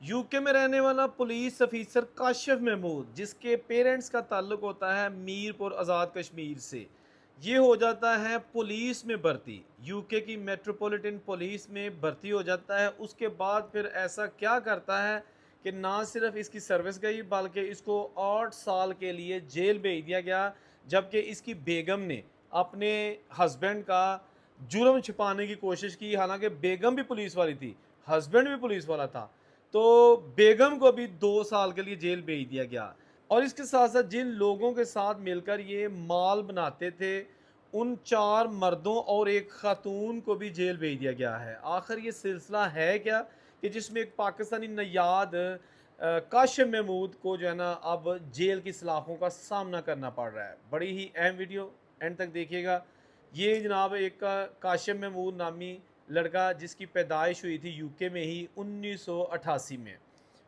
UK में रहने वाला पुलिस अफीसर काशिफ महमूद, जिसके पेरेंट्स का ताल्लुक होता है मीरपुर आज़ाद कश्मीर से, ये हो जाता है पुलिस में भर्ती। यूके की मेट्रोपॉलिटन पुलिस में भर्ती हो जाता है। उसके बाद फिर ऐसा क्या करता है कि ना सिर्फ इसकी सर्विस गई, बल्कि इसको 8 साल के लिए जेल भेज दिया गया। जबकि इसकी बेगम ने अपने हस्बैंड का जुर्म छिपाने की कोशिश की। हालांकि बेगम भी पुलिस वाली थी, हस्बैंड भी पुलिस वाला था। तो बेगम को भी 2 साल के लिए जेल भेज दिया गया। और इसके साथ-साथ जिन लोगों के साथ मिलकर ये माल बनाते थे, उन 4 मर्दों और 1 खातून को भी जेल भेज दिया गया है। आखिर ये सिलसिला है क्या कि जिसमें एक पाकिस्तानी नयाद काशिफ महमूद को जो है ना अब जेल की सलाखों का सामना करना पड़ रहा है। बड़ी ही अहम वीडियो, एंड तक देखिएगा। ये जनाब एक काशिफ महमूद नामी लड़का, जिसकी पैदाइश हुई थी यूके में ही 1988 में।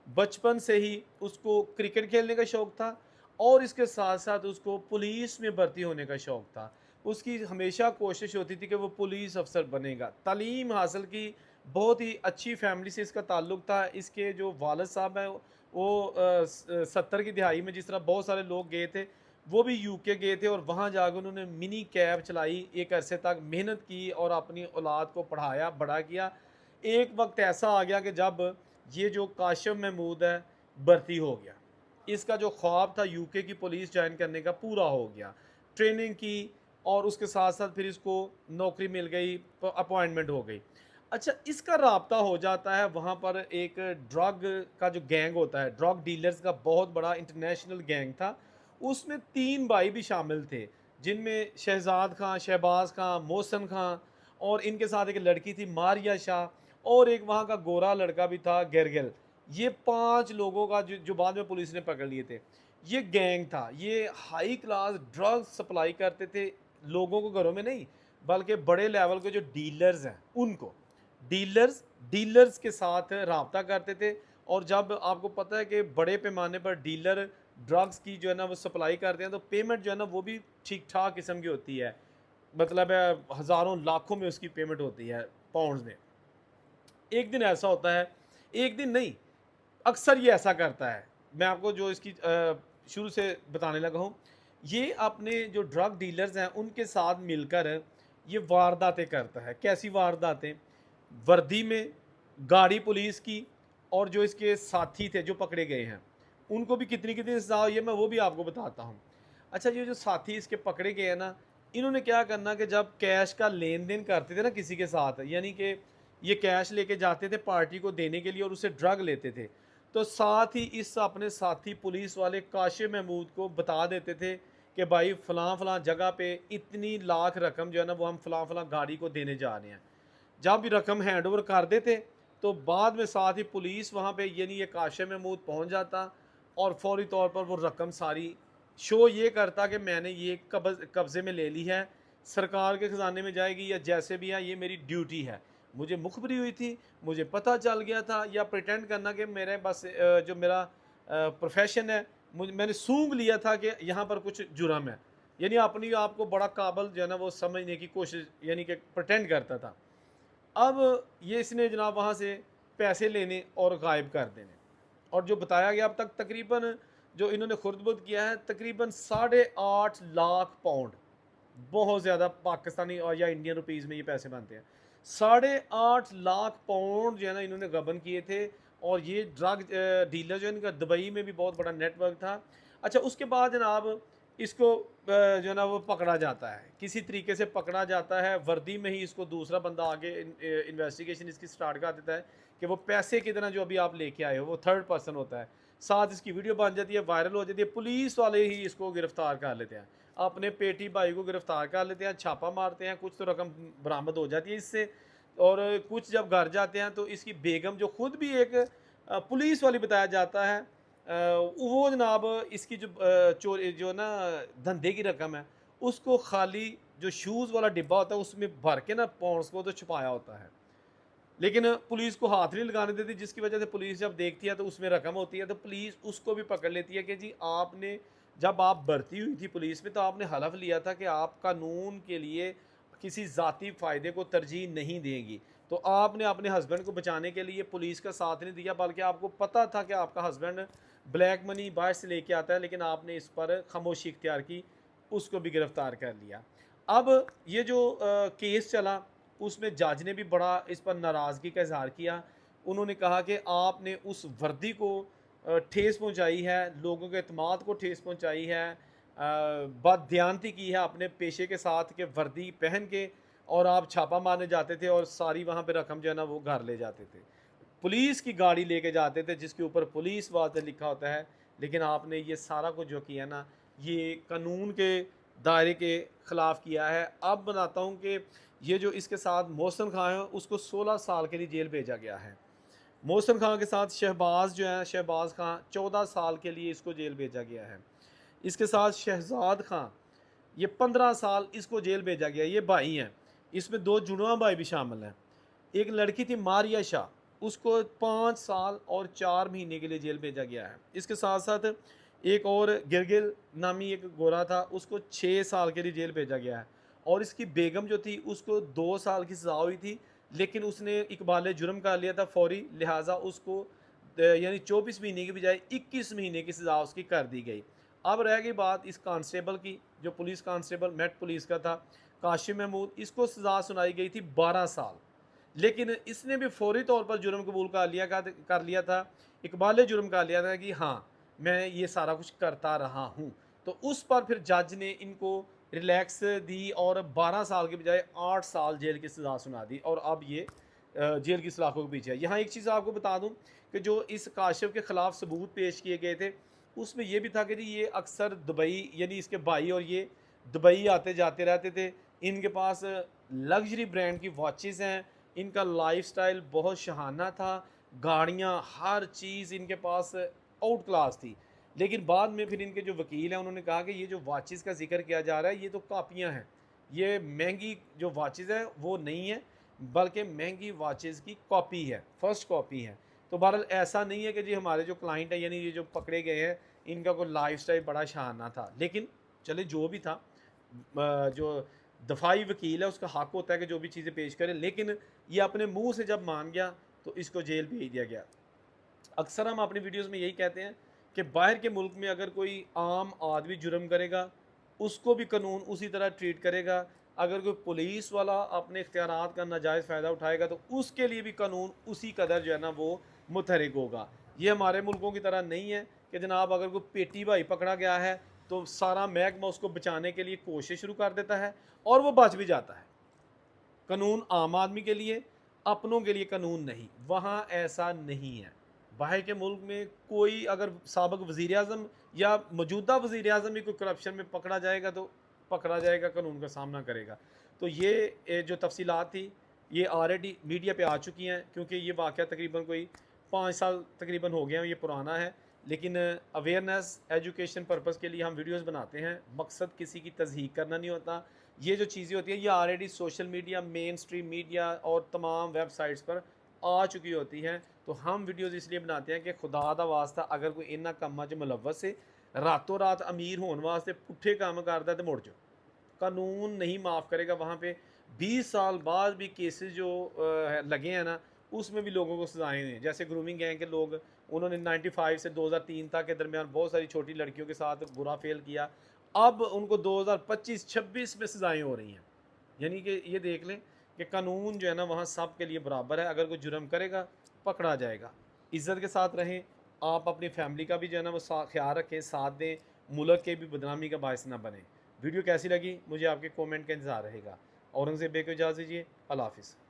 बचपन से ही उसको क्रिकेट खेलने का शौक़ था और इसके साथ-साथ उसको पुलिस में भर्ती होने का शौक़ था। उसकी हमेशा कोशिश होती थी कि वो पुलिस अफ़सर बनेगा। तालीम हासिल की, बहुत ही अच्छी फ़ैमिली से इसका ताल्लुक था। इसके जो वालिद साहब हैं वो 70 की दिहाई में जिस तरह बहुत सारे लोग गए थे, वो भी यूके गए थे और वहाँ जाकर उन्होंने मिनी कैब चलाई, एक अरसे तक मेहनत की और अपनी औलाद को पढ़ाया, बड़ा किया। एक वक़्त ऐसा आ गया कि जब ये जो काशिफ महमूद है, भर्ती हो गया। इसका जो ख्वाब था यूके की पुलिस जॉइन करने का, पूरा हो गया। ट्रेनिंग की और उसके साथ-साथ फिर इसको नौकरी मिल गई, अपॉइंटमेंट हो गई। अच्छा, इसका राब्ता हो जाता है वहाँ पर एक ड्रग का जो गैंग होता है, ड्रग डीलर्स का बहुत बड़ा इंटरनेशनल गैंग था। उसमें 3 भाई भी शामिल थे, जिनमें शहज़ाद खां, शहबाज खां, मोहसिन खां और इनके साथ एक लड़की थी मारिया शाह और एक वहाँ का गोरा लड़का भी था गेरगेल। ये 5 लोगों का जो जो बाद में पुलिस ने पकड़ लिए थे। ये गैंग था, ये हाई क्लास ड्रग्स सप्लाई करते थे लोगों को, घरों में नहीं, बल्कि बड़े लेवल के जो डीलर्स हैं उनको। डीलर्स डीलर्स के साथ राब्ता करते थे। और जब आपको पता है कि बड़े पैमाने पर डीलर ड्रग्स की जो है ना वो सप्लाई करते हैं, तो पेमेंट जो है ना वो भी ठीक-ठाक किस्म की होती है। मतलब हज़ारों लाखों में उसकी पेमेंट होती है, पाउंड्स में। एक दिन ऐसा होता है, एक दिन नहीं, अक्सर ये ऐसा करता है। मैं आपको जो इसकी शुरू से बताने लगा हूँ। ये अपने जो ड्रग डीलर्स हैं उनके साथ मिलकर ये वारदातें करता है। कैसी वारदातें? वर्दी में, गाड़ी पुलिस की, और जो इसके साथी थे जो पकड़े गए हैं, उनको भी कितनी-कितनी सज़ा हुई है, मैं वो भी आपको बताता हूँ। अच्छा, ये जो साथी इसके पकड़े गए हैं ना, इन्होंने क्या करना कि जब कैश का लेन-देन करते थे ना किसी के साथ, यानी कि ये कैश लेके जाते थे पार्टी को देने के लिए और उससे ड्रग लेते थे। तो साथ ही इस अपने साथी पुलिस वाले काशिफ महमूद को बता देते थे कि भाई फ़लाँ-फ़लाँ जगह पे इतनी लाख रकम जो है ना वो हम फ़लाँ-फ़लाँ गाड़ी को देने जा रहे हैं। जब भी रकम हैंड ओवर कर देते, तो बाद में साथ ही पुलिस वहाँ पे, यानी ये काशिफ महमूद पहुँच जाता और फ़ौरी तौर पर वो रकम सारी शो ये करता कि मैंने ये कब्ज़े में ले ली है, सरकार के ख़ज़ाने में जाएगी या जैसे भी है, ये मेरी ड्यूटी है। मुझे मुखबरी हुई थी, मुझे पता चल गया था, या प्रिटेंड करना कि मेरे बस जो मेरा प्रोफ़ेशन है, मैंने सूंघ लिया था कि यहाँ पर कुछ जुर्म है। यानी अपनी आप को बड़ा काबिल जो है ना वो समझने की कोशिश, यानी कि प्रिटेंड करता था। अब ये इसने जनाब वहाँ से पैसे लेने और गायब कर देने। और जो बताया गया अब तक, तकरीबन जो इन्होंने खुर्द-बुर्द किया है, तकरीबन 8.5 लाख पाउंड, बहुत ज़्यादा पाकिस्तानी और या इंडियन रुपीज़ में ये पैसे बनते हैं। 8.5 लाख पाउंड जो है ना इन्होंने गबन किए थे। और ये ड्रग डीलर जो है इनका दुबई में भी बहुत बड़ा नेटवर्क था। अच्छा, उसके बाद जनाब इसको जो है ना वो पकड़ा जाता है, किसी तरीके से पकड़ा जाता है। वर्दी में ही इसको दूसरा बंदा आगे इन्वेस्टिगेशन इसकी स्टार्ट कर देता है कि वो पैसे कितना जो अभी आप लेके आए हो, वो थर्ड पर्सन होता है। साथ इसकी वीडियो बन जाती है, वायरल हो जाती है, पुलिस वाले ही इसको गिरफ्तार कर लेते हैं, अपने पेटी भाई को गिरफ्तार कर लेते हैं, छापा मारते हैं, कुछ तो रकम बरामद हो जाती है इससे। और कुछ जब घर जाते हैं तो इसकी बेगम, जो खुद भी एक पुलिस वाली बताया जाता है, वो जनाब इसकी जो चोरी जो ना धंधे की रकम है, उसको खाली जो शूज़ वाला डिब्बा होता है उसमें भर के ना पॉन्ड्स को तो छुपाया होता है। लेकिन पुलिस को हाथ नहीं लगाने देती, जिसकी वजह से पुलिस जब देखती है तो उसमें रकम होती है, तो पुलिस उसको भी पकड़ लेती है कि जी आपने, जब आप भर्ती हुई थी पुलिस में, तो आपने हलफ लिया था कि आप कानून के लिए किसी ज़ाती फ़ायदे को तरजीह नहीं देंगी। तो आपने अपने हस्बैंड को बचाने के लिए पुलिस का साथ नहीं दिया, बल्कि आपको पता था कि आपका हस्बैंड ब्लैक मनी बाहर से लेके आता है, लेकिन आपने इस पर खामोशी इख्तियार की, उसको भी गिरफ्तार कर लिया। अब ये जो केस चला, उसमें जज ने भी बड़ा इस पर नाराज़गी का इजहार किया। उन्होंने कहा कि आपने उस वर्दी को ठेस पहुंचाई है, लोगों के एतमाद को ठेस पहुंचाई है, बददियानती की है अपने पेशे के साथ कि वर्दी पहन के और आप छापा मारने जाते थे और सारी वहाँ पे रकम जो है ना वो घर ले जाते थे। पुलिस की गाड़ी लेके जाते थे जिसके ऊपर पुलिस वाले लिखा होता है, लेकिन आपने ये सारा कुछ जो किया ना, ये कानून के दायरे के ख़िलाफ़ किया है। अब बताता हूँ कि ये जो इसके साथ मोहसिन खां है, उसको 16 साल के लिए जेल भेजा गया है। मोहसिन खां के साथ शहबाज जो है, शहबाज खां 14 साल के लिए इसको जेल भेजा गया है। इसके साथ शहजाद खां, ये 15 साल इसको जेल भेजा गया। ये भाई हैं, इसमें 2 जुड़वा भाई भी शामिल हैं। एक लड़की थी मारिया शाह, उसको 5 साल और 4 महीने के लिए जेल भेजा गया है। इसके साथ साथ एक और गिरगिल नामी एक गोरा था, उसको 6 साल के लिए जेल भेजा गया है। और इसकी बेगम जो थी उसको 2 साल की सज़ा हुई थी, लेकिन उसने इकबाल जुर्म कर लिया था फौरी, लिहाजा उसको यानी 24 महीने की बजाय 21 महीने की सज़ा उसकी कर दी गई। अब रह गई बात इस कांस्टेबल की, जो पुलिस कांस्टेबल मेट पुलिस का था, काशिम महमूद, इसको सज़ा सुनाई गई थी 12 साल, लेकिन इसने भी फौरी तौर पर जुर्म कबूल कर लिया था, इकबाल जुर्म कर लिया था कि हाँ मैं ये सारा कुछ करता रहा हूँ। तो उस पर फिर जज ने इनको रिलैक्स दी और 12 साल के बजाय 8 साल जेल की सज़ा सुना दी, और अब ये जेल की सलाखों के पीछे है। यहाँ एक चीज़ आपको बता दूँ कि जो इस काशिफ के ख़िलाफ़ सबूत पेश किए गए थे, उसमें ये भी था कि जी ये अक्सर दुबई, यानी इसके भाई और ये दुबई आते जाते रहते थे। इनके पास लग्जरी ब्रांड की वॉचेज़ हैं, इनका लाइफस्टाइल बहुत शहाना था, गाड़ियाँ, हर चीज़ इनके पास आउट क्लास थी। लेकिन बाद में फिर इनके जो वकील हैं उन्होंने कहा कि ये जो वॉचेज़ का ज़िक्र किया जा रहा है ये तो कॉपियाँ हैं, ये महंगी जो वॉचेज़ है वो नहीं है, बल्कि महंगी वॉचेज़ की कॉपी है, फर्स्ट कॉपी है। तो बहरहाल ऐसा नहीं है कि जी हमारे जो क्लाइंट है, यानी ये जो पकड़े गए हैं, इनका कोई लाइफस्टाइल बड़ा शाहाना था। लेकिन चले जो भी था, जो दफाई वकील है उसका हक होता है कि जो भी चीज़ें पेश करे, लेकिन ये अपने मुंह से जब मान गया तो इसको जेल भेज दिया गया। अक्सर हम अपनी वीडियोस में यही कहते हैं कि बाहर के मुल्क में अगर कोई आम आदमी जुर्म करेगा, उसको भी कानून उसी तरह ट्रीट करेगा। अगर कोई पुलिस वाला अपने इख्तियारात का नाजायज़ फ़ायदा उठाएगा तो उसके लिए भी कानून उसी कदर जो है ना वो मुतहरिक होगा। ये हमारे मुल्कों की तरह नहीं है कि जनाब अगर कोई पेटी भाई पकड़ा गया है तो सारा महकमा उसको बचाने के लिए कोशिश शुरू कर देता है और वो बच भी जाता है। कानून आम आदमी के लिए, अपनों के लिए कानून नहीं। वहाँ ऐसा नहीं है। बाहर के मुल्क में कोई अगर साबिक़ वज़ीर-ए-आज़म या मौजूदा वज़ीर-ए-आज़म भी कोई करप्शन में पकड़ा जाएगा तो पकड़ा जाएगा, कानून का सामना करेगा। तो ये जो तफ़सीलात थी ये ऑलरेडी मीडिया पे आ चुकी हैं, क्योंकि ये वाक़या तकरीबन कोई 5 साल तकरीबन हो गए हैं, ये पुराना है। लेकिन अवेयरनेस, एजुकेशन पर्पज़ के लिए हम वीडियोज़ बनाते हैं, मकसद किसी की तज़हीक करना नहीं होता। ये जो चीज़ें होती हैं ये already social media, main stream media और तमाम वेबसाइट्स पर आ चुकी होती हैं। तो हम वीडियोज़ इसलिए बनाते हैं कि खुदा दा वास्ता अगर कोई इन्ना कम्मां च मुलव्वस है, रातों रात अमीर होने वास्ते पुट्ठे काम करता है तो मुड़ जाओ, कानून नहीं माफ़ करेगा। वहाँ पे 20 साल बाद भी केसेस जो लगे हैं ना, उसमें भी लोगों को सज़ाएँ दें। जैसे ग्रूमिंग गैंग के लोग, उन्होंने 95 से 2003 तक के दरमियान बहुत सारी छोटी लड़कियों के साथ बुरा फेल किया, अब उनको 2025-26 में सज़ाएँ हो रही हैं। यानी कि ये देख लें कि कानून जो है ना वहाँ सब के लिए बराबर है। अगर कोई जुर्म करेगा पकड़ा जाएगा। इज़्ज़त के साथ रहें, आप अपनी फैमिली का भी जो है ना वो ख्याल रखें, साथ दें, मुल्क के भी बदनामी का बायस ना बने। वीडियो कैसी लगी मुझे आपके कमेंट का इंतज़ार रहेगा। औरंगज़ेब बे को इजाज़त दीजिए। अल्लाह हाफ़िज़।